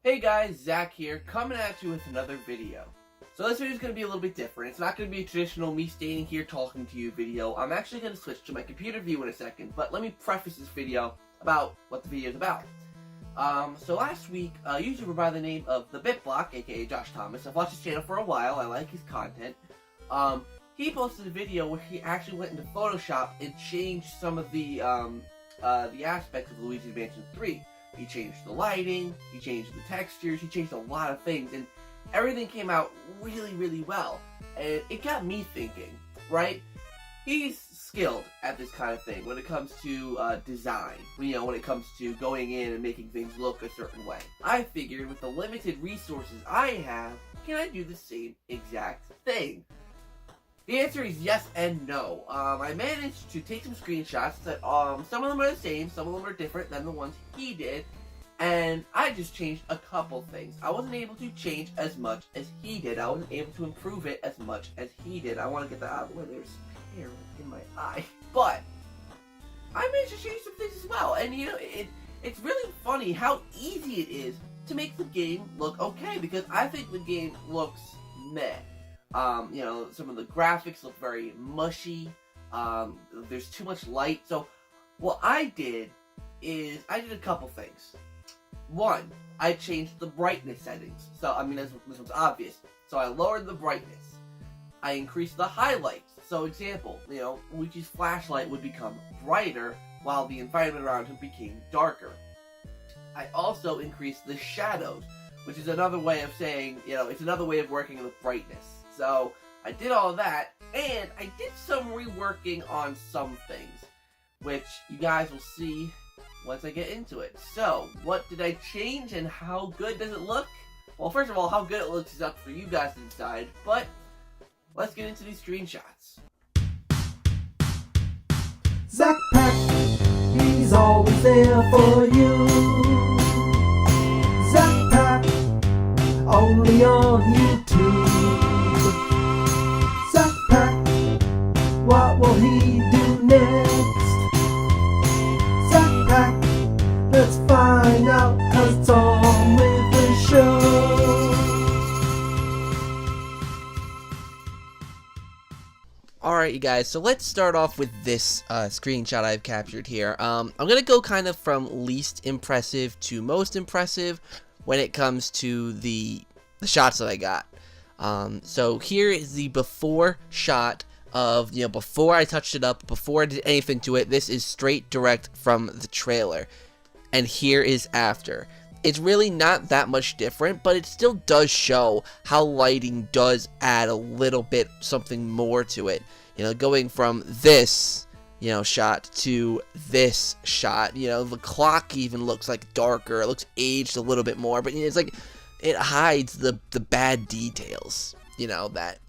Hey guys, Zach here, coming at you with another video. So this video is going to be a little bit different. It's not going to be a traditional me standing here talking to you video. I'm actually going to switch to my computer view in a second, but let me preface this video about what the video is about. So last week, a YouTuber by the name of The BitBlock, aka Josh Thomas, I've watched his channel for a while, I like his content. He posted a video where he actually went into Photoshop and changed some of the aspects of Luigi's Mansion 3. He changed the lighting, he changed the textures, he changed a lot of things, and everything came out really, really well. And it got me thinking, right? He's skilled at this kind of thing when it comes to design, you know, when it comes to going in and making things look a certain way. I figured with the limited resources I have, can I do the same exact thing? The answer is yes and no. I managed to take some screenshots that some of them are the same, some of them are different than the ones he did, and I just changed a couple things. I wasn't able to change as much as he did. I wasn't able to improve it as much as he did. I want to get that out of the way. There's hair in my eye. But I managed to change some things as well, and you know, it's really funny how easy it is to make the game look okay, because I think the game looks meh. You know, some of the graphics look very mushy, there's too much light, so what I did is, I did a couple things. One, I changed the brightness settings, so, I mean, this one's obvious, so I lowered the brightness. I increased the highlights, so example, you know, Luigi's flashlight would become brighter, while the environment around him became darker. I also increased the shadows, which is another way of saying, you know, it's another way of working with brightness. So, I did all that, and I did some reworking on some things, which you guys will see once I get into it. So, what did I change, and how good does it look? Well, first of all, how good it looks is up for you guys to decide, but let's get into these screenshots. ZakPak, he's always there for you. ZakPak, only on YouTube. What will he do next? ZakPak, let's find out, 'cause it's on with the show. Alright you guys, so let's start off with this screenshot I've captured here. I'm gonna go kind of from least impressive to most impressive when it comes to the shots that I got. So here is the before shot of, you know, before I touched it up, before I did anything to it. This is straight direct from the trailer. And here is after. It's really not that much different, but it still does show how lighting does add a little bit something more to it. You know, going from this, you know, shot to this shot, you know, the clock even looks like darker, it looks aged a little bit more, but it's like, it hides the bad details, you know, that,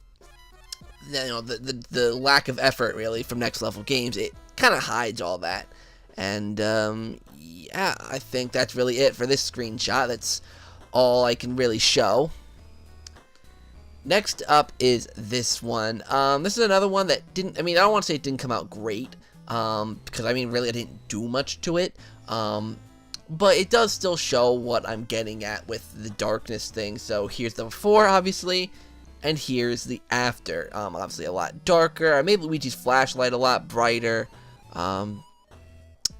you know, the lack of effort really from Next Level Games. It kind of hides all that. And yeah, I think that's really it for this screenshot. That's all I can really show. Next up is this one. This is another one that didn't, I mean, I don't want to say it didn't come out great, because I mean, really I didn't do much to it. But it does still show what I'm getting at with the darkness thing. So here's the before, obviously, and here's the after. Obviously a lot darker. I made Luigi's flashlight a lot brighter.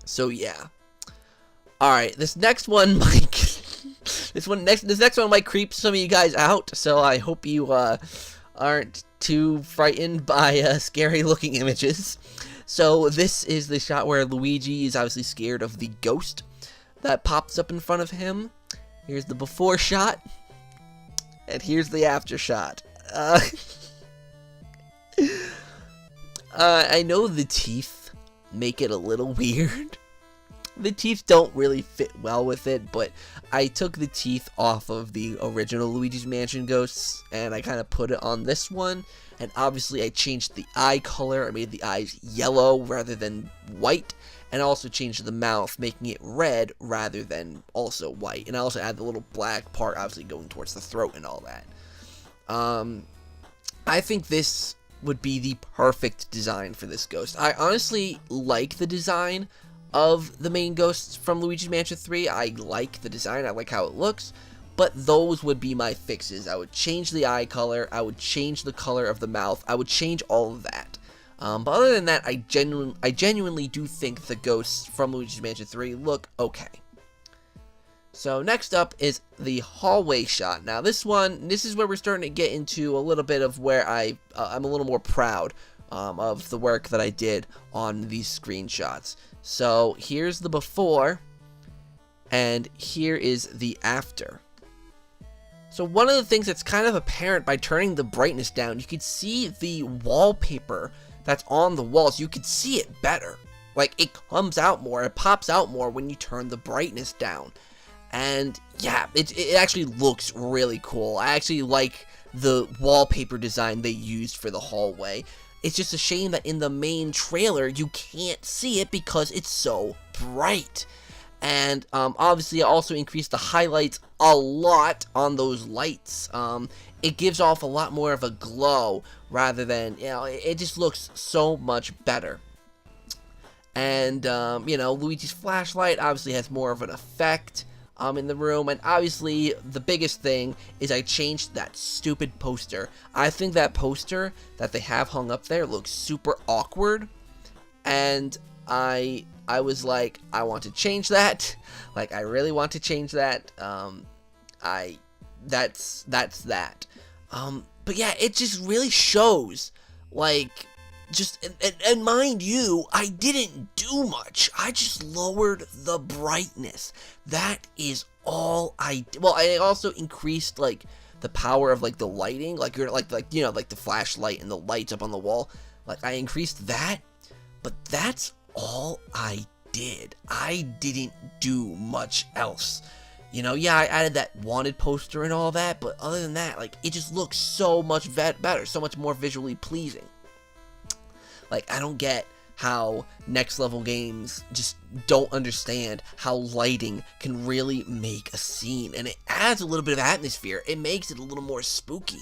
So yeah. All right, this next one might this next one might creep some of you guys out. So I hope you aren't too frightened by scary looking images. So this is the shot where Luigi is obviously scared of the ghost that pops up in front of him. Here's the before shot, and here's the after shot. I know the teeth make it a little weird. The teeth don't really fit well with it, but I took the teeth off of the original Luigi's Mansion ghosts, and I kind of put it on this one. And obviously I changed the eye color. I made the eyes yellow rather than white. And I also changed the mouth, making it red rather than also white. And I also added the little black part, obviously going towards the throat and all that. I think this would be the perfect design for this ghost. I honestly like the design of the main ghosts from Luigi's Mansion 3. I like the design, I like how it looks, but those would be my fixes. I would change the eye color, I would change the color of the mouth, I would change all of that. But other than that, I genuinely do think the ghosts from Luigi's Mansion 3 look okay. So next up is the hallway shot. Now this is where we're starting to get into a little bit of where I'm a little more proud of the work that I did on these screenshots. So here's the before, and here is the after. So one of the things that's kind of apparent by turning the brightness down, you can see the wallpaper that's on the walls. You can see it better. Like, it comes out more, it pops out more when you turn the brightness down. And yeah, it actually looks really cool. I actually like the wallpaper design they used for the hallway. It's just a shame that in the main trailer you can't see it because it's so bright. And obviously I also increased the highlights a lot on those lights. It gives off a lot more of a glow rather than, you know, it just looks so much better. And you know, Luigi's flashlight obviously has more of an effect in the room, and obviously the biggest thing is I changed that stupid poster. I think that poster that they have hung up there looks super awkward, and I was like, I want to change that. Like, I really want to change that. That's that. But yeah, it just really shows, like, and mind you, I didn't do much. I just lowered the brightness. That is all I did. Well, I also increased, like, the power of, like, the lighting, like, you know, like the flashlight and the lights up on the wall. Like, I increased that, but that's all I did. I didn't do much else. You know, yeah, I added that wanted poster and all that, but other than that, like, it just looks so much better, so much more visually pleasing. Like, I don't get how next level games just don't understand how lighting can really make a scene, and it adds a little bit of atmosphere. It makes it a little more spooky.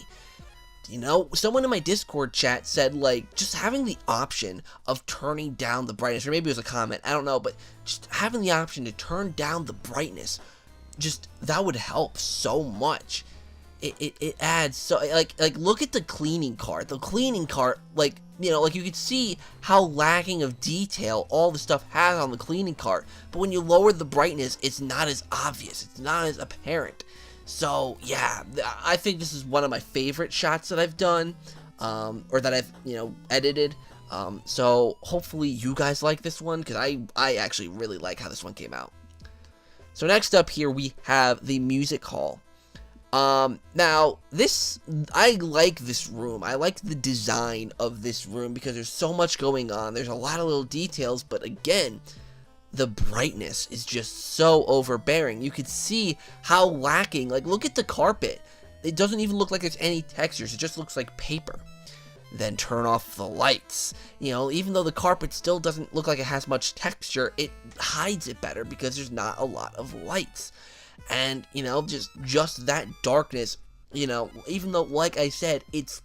You know, someone in my Discord chat said, like, just having the option of turning down the brightness, or maybe it was a comment, I don't know, but just having the option to turn down the brightness, just, that would help so much. It adds, so, like, look at the cleaning cart. The cleaning cart, like, you know, like, you could see how lacking of detail all the stuff has on the cleaning cart, but when you lower the brightness, it's not as obvious, it's not as apparent. So, yeah, I think this is one of my favorite shots that I've done, or that I've, you know, edited. So, hopefully you guys like this one, because I actually really like how this one came out. So, next up here, we have the music hall. Now, I like this room. I like the design of this room because there's so much going on. There's a lot of little details, but again, the brightness is just so overbearing. You could see how lacking, like, look at the carpet. It doesn't even look like there's any textures. It just looks like paper. Then turn off the lights. You know, even though the carpet still doesn't look like it has much texture, it hides it better because there's not a lot of lights. And, you know, just that darkness, you know, even though, like I said, it's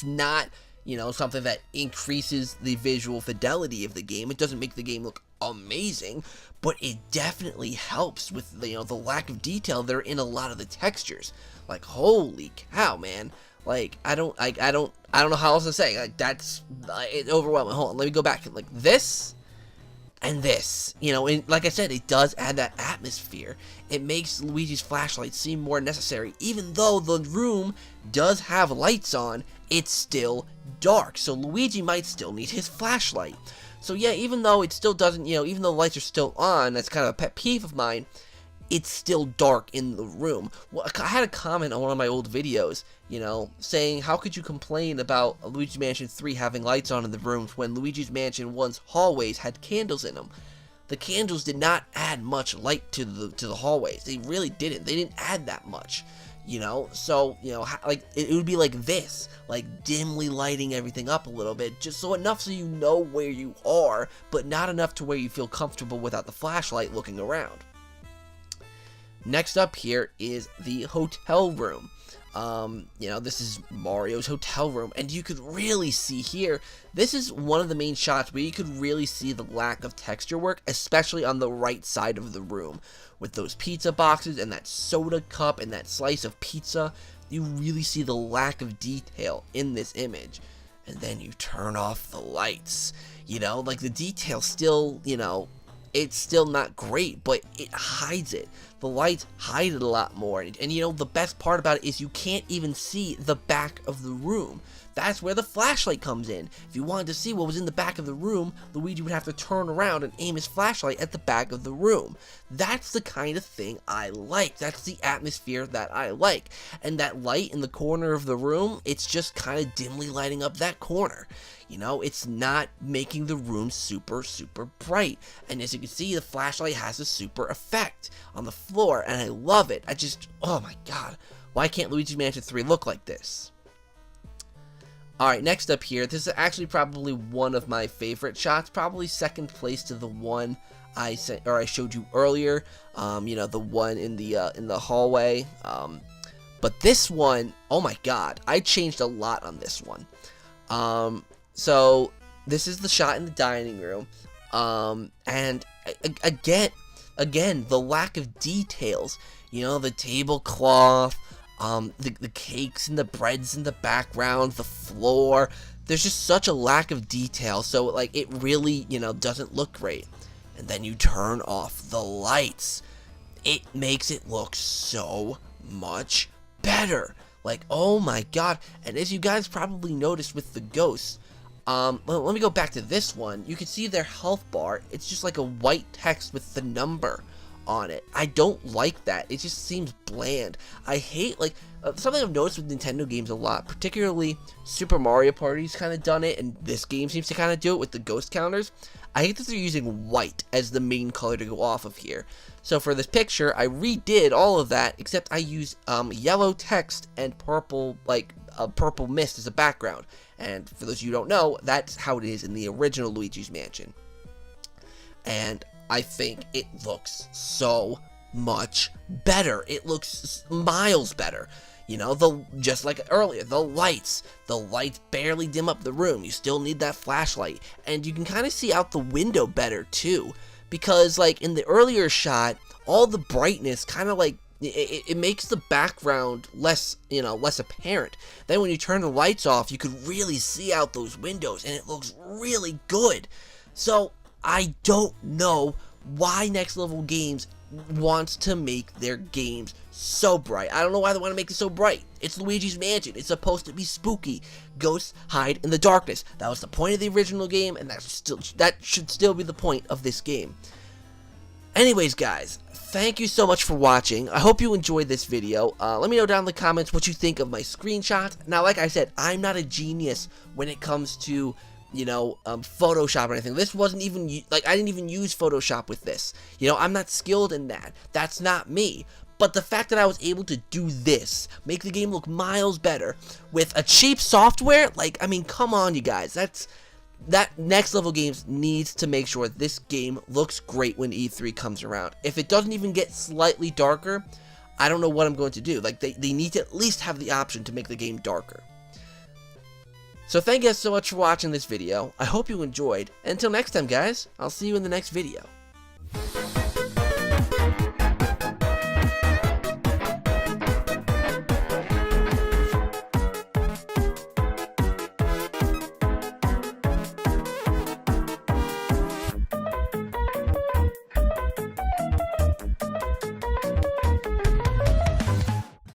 not, you know, something that increases the visual fidelity of the game. It doesn't make the game look amazing, but it definitely helps with, you know, the lack of detail there in a lot of the textures. Like, holy cow, man. Like, I don't know how else to say. Like, that's, it's overwhelming. Hold on, let me go back. Like, this and this, you know, and like I said, it does add that atmosphere. It makes Luigi's flashlight seem more necessary. Even though the room does have lights on, it's still dark, so Luigi might still need his flashlight. So yeah, even though it still doesn't, you know, even though the lights are still on, that's kind of a pet peeve of mine, it's still dark in the room. Well, I had a comment on one of my old videos, you know, saying, how could you complain about Luigi's Mansion 3 having lights on in the rooms when Luigi's Mansion 1's hallways had candles in them? The candles did not add much light to the hallways. They really didn't. They didn't add that much, you know? So, you know, like, it would be like this, like, dimly lighting everything up a little bit, just so enough so you know where you are, but not enough to where you feel comfortable without the flashlight looking around. Next up here is the hotel room. You know, this is Mario's hotel room, and you could really see here, this is one of the main shots where you could really see the lack of texture work, especially on the right side of the room. With those pizza boxes and that soda cup and that slice of pizza, you really see the lack of detail in this image. And then you turn off the lights, you know, like the detail still, you know, it's still not great, but it hides it. The lights hide it a lot more, and you know, the best part about it is you can't even see the back of the room. That's where the flashlight comes in. If you wanted to see what was in the back of the room, Luigi would have to turn around and aim his flashlight at the back of the room. That's the kind of thing I like. That's the atmosphere that I like. And that light in the corner of the room, it's just kind of dimly lighting up that corner. You know, it's not making the room super bright. And as you can see, the flashlight has a super effect on the floor, and I love it. Oh my god, why can't Luigi's Mansion 3 look like this? Alright, next up here, this is actually probably one of my favorite shots, probably second place to the one I showed you earlier, you know, the one in the hallway, but this one, oh my god, I changed a lot on this one. So this is the shot in the dining room, and again, the lack of details, you know, the tablecloth, the cakes and the breads in the background, the floor, there's just such a lack of detail, so like it really, you know, doesn't look great. And then you turn off the lights, it makes it look so much better. Like, oh my god. And as you guys probably noticed with the ghosts, let me go back to this one. You can see their health bar, it's just like a white text with the number on it. I don't like that. It just seems bland. I hate, like, something I've noticed with Nintendo games a lot, particularly Super Mario Party's kind of done it, and this game seems to kind of do it with the ghost counters. I hate that they're using white as the main color to go off of here. So for this picture, I redid all of that, except I used yellow text and purple, like a purple mist as a background. And for those of you who don't know, that's how it is in the original Luigi's Mansion. And I think it looks so much better. It looks miles better. You know, just like earlier, the lights barely dim up the room. You still need that flashlight. And you can kind of see out the window better too. Because like in the earlier shot, all the brightness kind of like, it makes the background less, you know, less apparent. Then when you turn the lights off, you could really see out those windows, and it looks really good. So I don't know why Next Level Games wants to make their games so bright. I don't know why they want to make it so bright. It's Luigi's Mansion. It's supposed to be spooky. Ghosts hide in the darkness. That was the point of the original game, and that should still be the point of this game. Anyways, guys, thank you so much for watching. I hope you enjoyed this video. Let me know down in the comments what you think of my screenshots. Now, like I said, I'm not a genius when it comes to, you know, Photoshop or anything. This wasn't even, like, I didn't even use Photoshop with this. You know, I'm not skilled in that. That's not me. But the fact that I was able to do this, make the game look miles better, with a cheap software, like, I mean, come on, you guys. That Next Level Games needs to make sure this game looks great when E3 comes around. If it doesn't even get slightly darker, I don't know what I'm going to do. Like, they need to at least have the option to make the game darker. So thank you guys so much for watching this video. I hope you enjoyed. And until next time, guys, I'll see you in the next video.